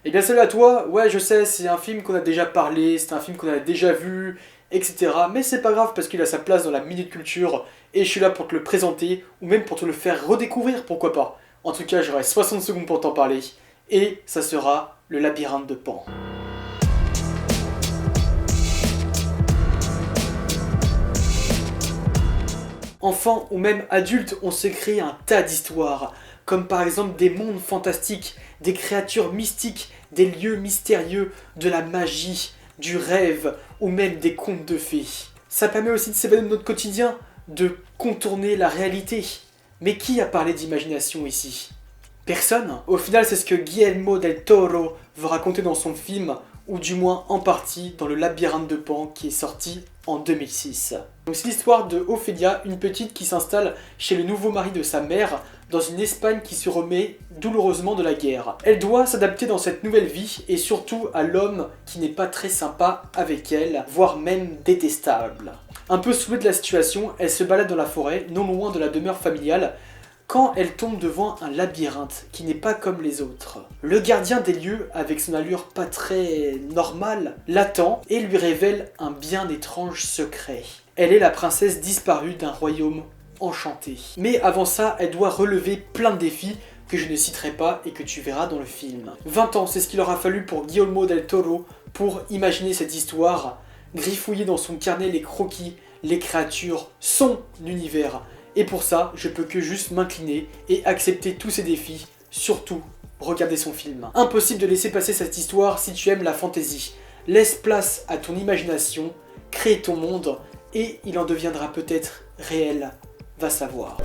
Eh bien salut à toi, ouais je sais, c'est un film qu'on a déjà parlé, c'est un film qu'on a déjà vu, etc. Mais c'est pas grave parce qu'il a sa place dans la Minute Culture et je suis là pour te le présenter ou même pour te le faire redécouvrir, pourquoi pas. En tout cas j'aurai 60 secondes pour t'en parler et ça sera Le Labyrinthe de Pan. Enfant ou même adulte, on se crée un tas d'histoires, comme par exemple des mondes fantastiques, des créatures mystiques, des lieux mystérieux, de la magie, du rêve ou même des contes de fées. Ça permet aussi de s'évader de notre quotidien, de contourner la réalité. Mais qui a parlé d'imagination ici? Personne. Au final, c'est ce que Guillermo del Toro veut raconter dans son film, ou du moins en partie dans Le Labyrinthe de Pan qui est sorti en 2006. Donc c'est l'histoire de Ophélia, une petite qui s'installe chez le nouveau mari de sa mère dans une Espagne qui se remet douloureusement de la guerre. Elle doit s'adapter dans cette nouvelle vie et surtout à l'homme qui n'est pas très sympa avec elle, voire même détestable. Un peu saoulée de la situation, elle se balade dans la forêt, non loin de la demeure familiale, quand elle tombe devant un labyrinthe qui n'est pas comme les autres. Le gardien des lieux, avec son allure pas très normale, l'attend et lui révèle un bien étrange secret. Elle est la princesse disparue d'un royaume enchanté. Mais avant ça, elle doit relever plein de défis que je ne citerai pas et que tu verras dans le film. 20 ans, c'est ce qu'il aura fallu pour Guillermo del Toro pour imaginer cette histoire, griffouiller dans son carnet les croquis, les créatures, son univers. Et pour ça, je peux que juste m'incliner et accepter tous ces défis, surtout regarder son film. Impossible de laisser passer cette histoire si tu aimes la fantasy. Laisse place à ton imagination, crée ton monde et il en deviendra peut-être réel, va savoir.